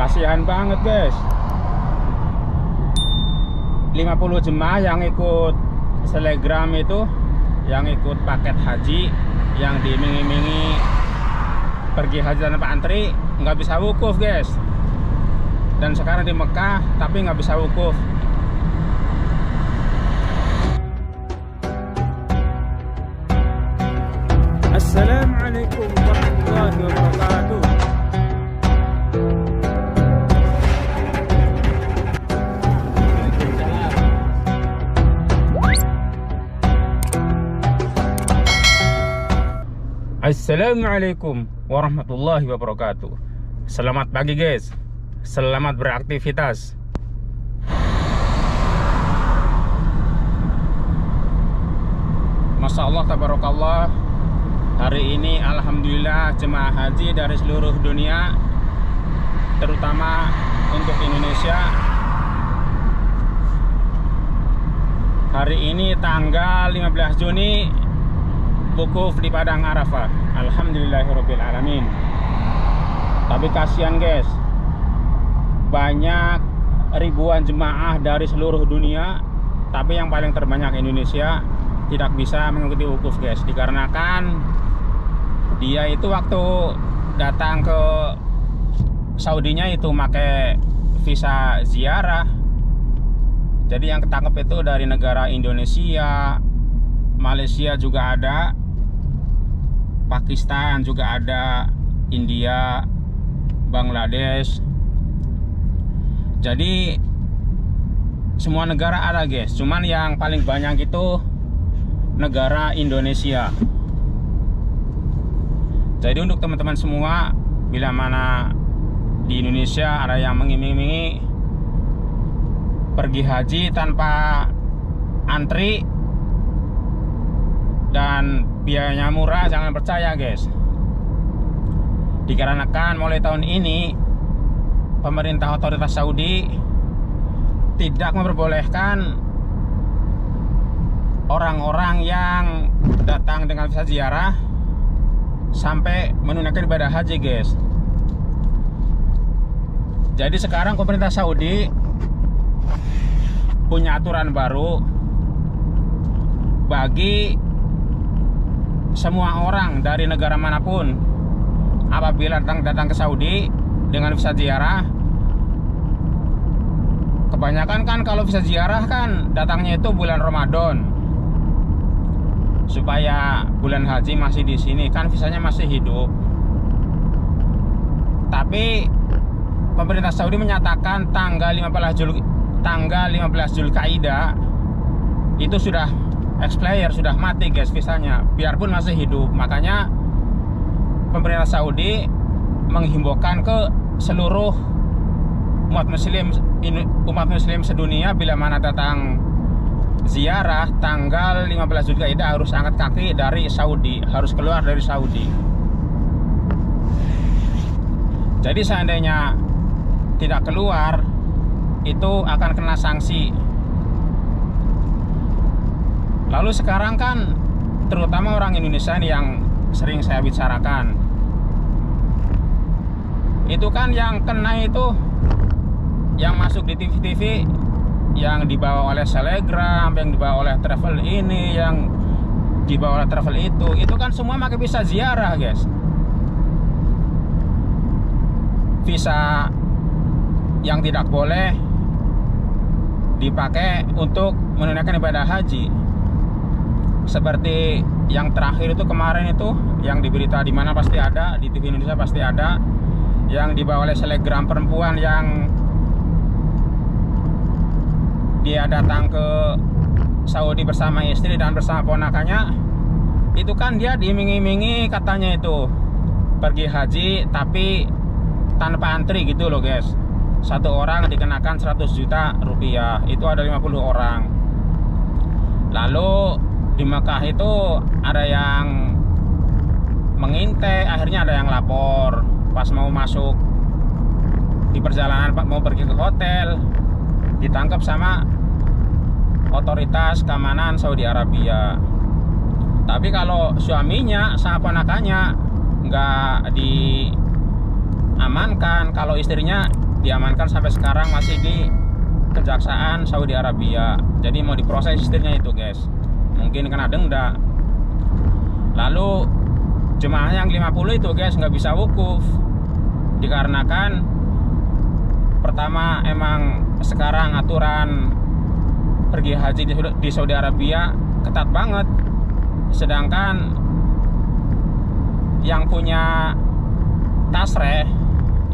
Kasihan banget guys, 50 jemaah yang ikut selegram itu, yang ikut paket haji, yang diiming-imingi pergi haji tanpa antri, nggak bisa wukuf guys. Dan sekarang di Mekah tapi nggak bisa wukuf. Assalamualaikum warahmatullahi wabarakatuh. Assalamualaikum warahmatullahi wabarakatuh. Selamat pagi guys, selamat beraktivitas. Masya Allah, tabarakallah. Hari ini alhamdulillah jemaah haji dari seluruh dunia, terutama untuk Indonesia, hari ini tanggal 15 Juni wukuf di Padang Arafah. Alhamdulillahirabbil alamin. Tapi kasihan guys, banyak ribuan jemaah dari seluruh dunia, tapi yang paling terbanyak Indonesia tidak bisa mengikuti wukuf guys, dikarenakan dia itu waktu datang ke Saudinya itu pakai visa ziarah. Jadi yang ketangkep itu dari negara Indonesia, Malaysia juga ada, Pakistan juga ada, India, Bangladesh. Jadi semua negara ada guys, cuman yang paling banyak itu negara Indonesia. Jadi untuk teman-teman semua, bila mana di Indonesia ada yang mengiming-imingi pergi haji tanpa antri dan biayanya murah, jangan percaya guys. Dikarenakan mulai tahun ini pemerintah otoritas Saudi tidak memperbolehkan orang-orang yang datang dengan visa ziarah sampai menunaikan ibadah haji guys. Jadi sekarang pemerintah Saudi punya aturan baru bagi semua orang dari negara manapun. Apabila datang ke Saudi dengan visa ziarah, kebanyakan kan kalau visa ziarah kan datangnya itu bulan Ramadan, supaya bulan haji masih di sini kan, visanya masih hidup. Tapi pemerintah Saudi menyatakan tanggal 15 Zulkaidah itu sudah expired, sudah mati guys visanya, biarpun masih hidup. Makanya pemerintah Saudi menghimbaukan ke seluruh umat muslim sedunia, bila mana datang ziarah tanggal 15 Zulkaidah harus angkat kaki dari Saudi, harus keluar dari Saudi. Jadi seandainya tidak keluar, itu akan kena sanksi. Lalu sekarang kan terutama orang Indonesia ini yang sering saya bicarakan, itu kan yang kena itu yang masuk di TV-TV, yang dibawa oleh selegram, yang dibawa oleh travel ini, yang dibawa oleh travel itu kan semua pakai visa ziarah guys. Visa yang tidak boleh dipakai untuk menunaikan ibadah haji. Seperti yang terakhir itu kemarin itu, yang di berita di mana pasti ada, di TV Indonesia pasti ada, yang dibawa oleh selegram perempuan yang dia datang ke Saudi bersama istri dan bersama ponakannya. Itu kan dia diiming-imingi katanya itu pergi haji tapi tanpa antri gitu loh guys. Satu orang dikenakan 100 juta rupiah, itu ada 50 orang. Lalu di Mekah itu ada yang mengintai, akhirnya ada yang lapor. Pas mau masuk di perjalanan, mau pergi ke hotel, ditangkap sama otoritas keamanan Saudi Arabia. Tapi kalau suaminya sama ponakannya nggak diamankan, kalau istrinya diamankan sampai sekarang masih di Kejaksaan Saudi Arabia. Jadi mau diproses istrinya itu guys, mungkin kena denda. Lalu jemaah yang 50 itu guys nggak bisa wukuf, dikarenakan pertama emang sekarang aturan pergi haji di Saudi Arabia ketat banget, sedangkan yang punya tasreh,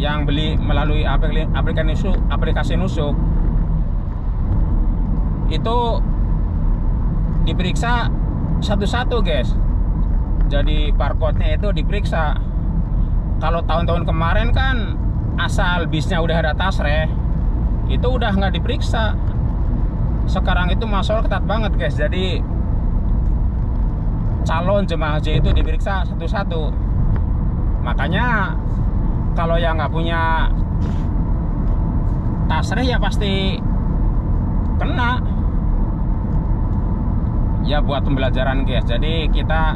yang beli melalui aplikasi nusuk itu diperiksa satu-satu guys. Jadi barcode-nya itu diperiksa. Kalau tahun-tahun kemarin kan asal bisnya udah ada tasreh itu udah nggak diperiksa. Sekarang itu masalah ketat banget guys. Jadi calon jemaah haji itu diperiksa satu-satu. Makanya kalau yang nggak punya tasreh ya pasti kena. Ya buat pembelajaran guys. Jadi kita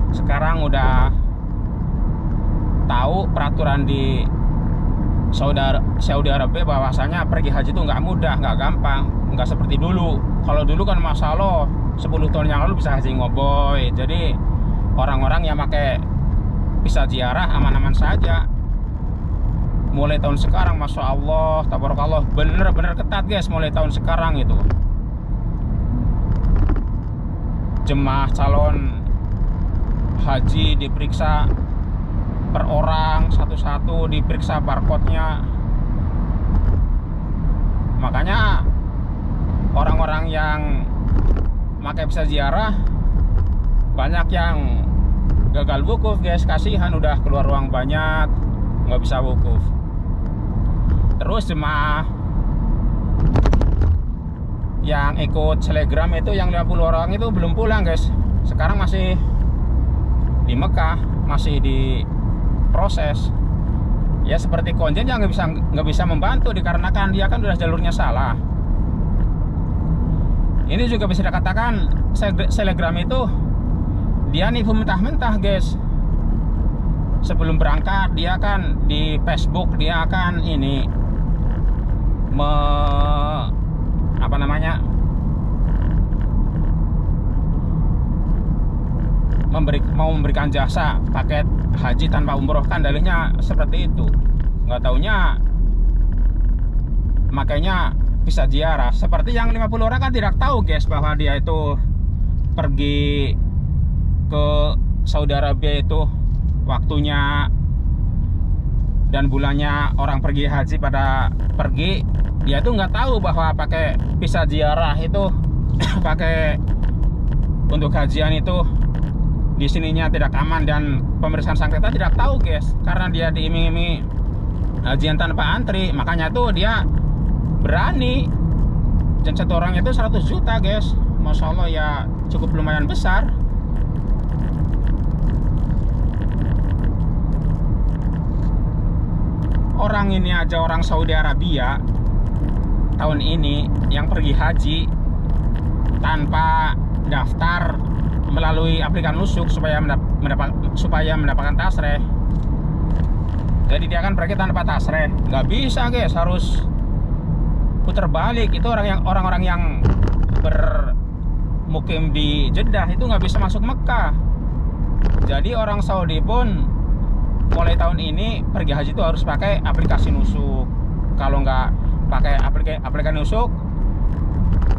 sekarang udah tahu peraturan di Saudi Arabia bahwasanya pergi haji itu nggak mudah, nggak gampang, nggak seperti dulu. Kalau dulu kan masalah 10 tahun yang lalu bisa haji ngoboy. Jadi orang-orang yang pakai visa ziarah aman-aman saja. Mulai tahun sekarang masya Allah, tabarakallah, bener-bener ketat guys. Mulai tahun sekarang itu jemaah calon haji diperiksa per orang satu-satu, diperiksa barcode-nya. Makanya orang-orang yang pakai visa ziarah banyak yang gagal wukuf guys. Kasihan, udah keluar uang banyak nggak bisa wukuf. Terus jemaah yang ikut selegram itu yang 50 orang itu belum pulang guys. Sekarang masih di Mekah, masih di proses. Ya seperti konjen yang nggak bisa membantu dikarenakan dia kan udah jalurnya salah. Ini juga bisa dikatakan selegram itu dia nipu mentah-mentah guys. Sebelum berangkat dia kan di Facebook dia akan ini mau memberikan jasa paket haji tanpa umroh, kan dalihnya seperti itu. Nggak taunya makanya bisa ziarah. Seperti yang 50 orang kan tidak tahu guys bahwa dia itu pergi ke Saudi Arabia itu waktunya dan bulannya orang pergi haji pada pergi. Dia tuh nggak tahu bahwa pakai visa ziarah itu pakai untuk kajian itu di sininya tidak aman, dan pemeriksaan sengketa tidak tahu guys, karena dia diiming-imingi hajian tanpa antri. Makanya tuh dia berani, dan satu orang itu 100 juta guys. Masya Allah ya, cukup lumayan besar. Orang ini aja, orang Saudi Arabia tahun ini yang pergi haji tanpa daftar melalui aplikasi nusuk supaya mendapatkan tasreh. Jadi dia kan pergi tanpa tasreh, nggak bisa guys, harus putar balik. Itu orang-orang yang bermukim di Jeddah itu nggak bisa masuk Mekah. Jadi orang Saudi pun mulai tahun ini pergi haji itu harus pakai aplikasi nusuk. Kalau nggak pakai aplikasi nusuk,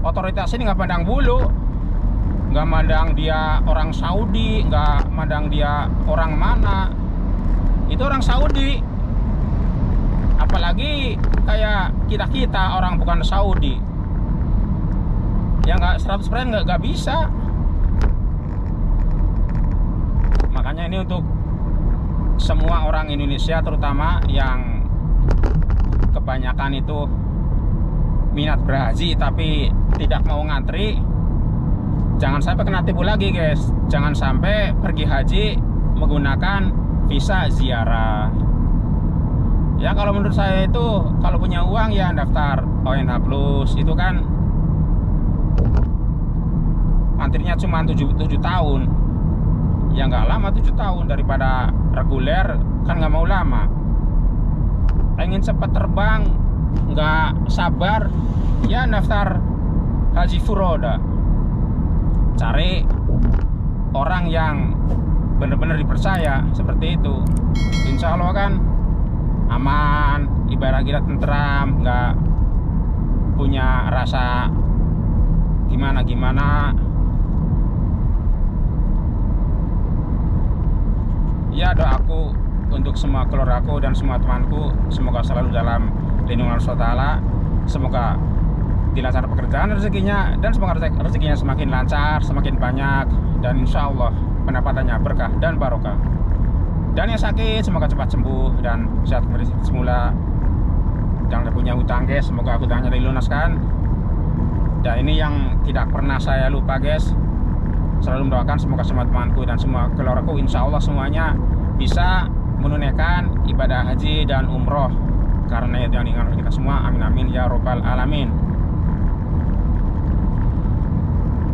otoritas ini nggak pandang bulu, nggak mandang dia orang Saudi, nggak mandang dia orang mana. Itu orang Saudi. Apalagi kayak kita orang bukan Saudi, ya nggak 100% nggak bisa. Makanya ini untuk semua orang Indonesia, terutama yang kebanyakan itu minat berhaji tapi tidak mau ngantri, jangan sampai kena tipu lagi guys. Jangan sampai pergi haji menggunakan visa ziarah. Ya kalau menurut saya itu, kalau punya uang ya daftar ONH Plus. Itu kan antrinya cuma 7 tahun. Ya nggak lama 7 tahun, daripada reguler kan nggak mau lama. Paling pengen cepat terbang, nggak sabar, ya daftar haji furoda. Cari orang yang benar-benar dipercaya seperti itu. Insya Allah kan aman, ibadah kita tentram, nggak punya rasa gimana-gimana. Ya, doaku untuk semua keluargaku dan semua temanku, semoga selalu dalam lindungan Allah SWT. Semoga dilancar pekerjaan rezekinya, dan semoga rezekinya semakin lancar, semakin banyak, dan insya Allah pendapatannya berkah dan barokah. Dan yang sakit semoga cepat sembuh dan sehat kembali semula. Yang punya hutang guys, semoga hutangnya dilunaskan. Dan ini yang tidak pernah saya lupa guys, selalu mendoakan semoga semua temanku dan semua keluargaku insya Allah semuanya bisa menunaikan ibadah haji dan umroh, karena itu yang diinginkan kita semua. Amin amin ya robbal alamin.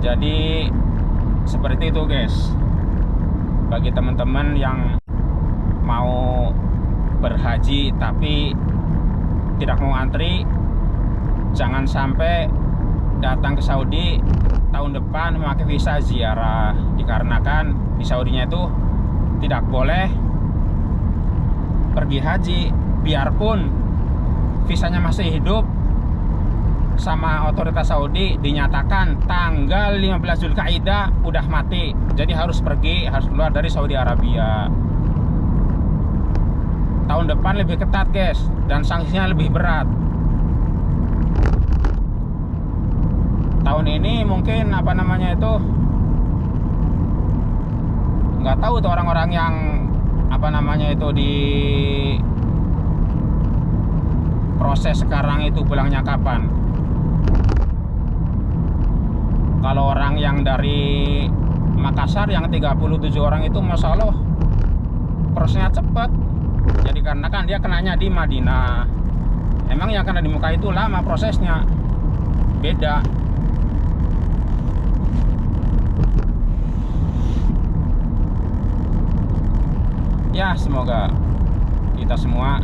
Jadi seperti itu guys, bagi teman-teman yang mau berhaji tapi tidak mau antri, jangan sampai datang ke Saudi tahun depan memakai visa ziarah, dikarenakan di Saudinya itu tidak boleh pergi haji biarpun visanya masih hidup. Sama otoritas Saudi dinyatakan tanggal 15 Zulkaidah udah mati, jadi harus pergi, harus keluar dari Saudi Arabia. Tahun depan lebih ketat guys, dan sanksinya lebih berat. Tahun ini mungkin apa namanya itu, nggak tahu tuh orang-orang yang apa namanya itu di proses sekarang itu pulangnya kapan. Kalau orang yang dari Makassar yang 37 orang itu Masya Allah prosesnya cepat. Jadi karena kan dia kenanya di Madinah, emang yang kena di Mekah itu lama prosesnya, beda. Ya semoga kita semua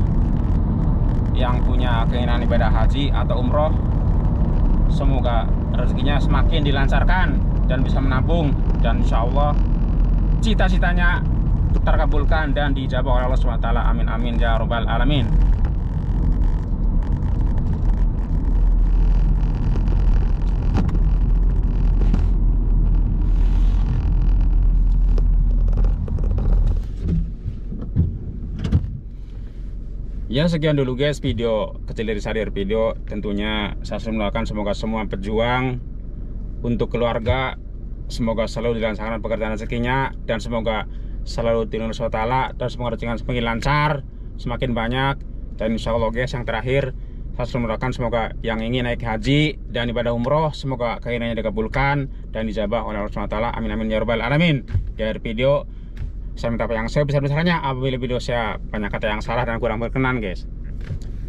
yang punya keinginan ibadah haji atau umroh, semoga rezekinya semakin dilancarkan dan bisa menabung, dan insya Allah cita-citanya terkabulkan dan dijabah oleh Allah SWT. Amin amin ya robbal alamin. Ya sekian dulu guys video kecil dari saya video. Tentunya saya mendoakan semoga semua pejuang untuk keluarga semoga selalu dilancarkan pekerjaan rezekinya, dan semoga selalu dilindungi Allah SWT, dan semoga rezekinya semakin lancar, semakin banyak. Dan insya Allah guys yang terakhir, saya selalu mendoakan semoga yang ingin naik haji dan ibadah umroh semoga keinginannya dikabulkan dan dijabah oleh Allah SWT. Amin amin ya rabbal alamin. Dari video saya minta yang sebesar-besarnya apabila video saya banyak kata yang salah dan kurang berkenan guys.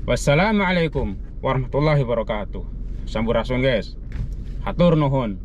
Wassalamualaikum warahmatullahi wabarakatuh. Sampurasun guys. Hatur nuhun.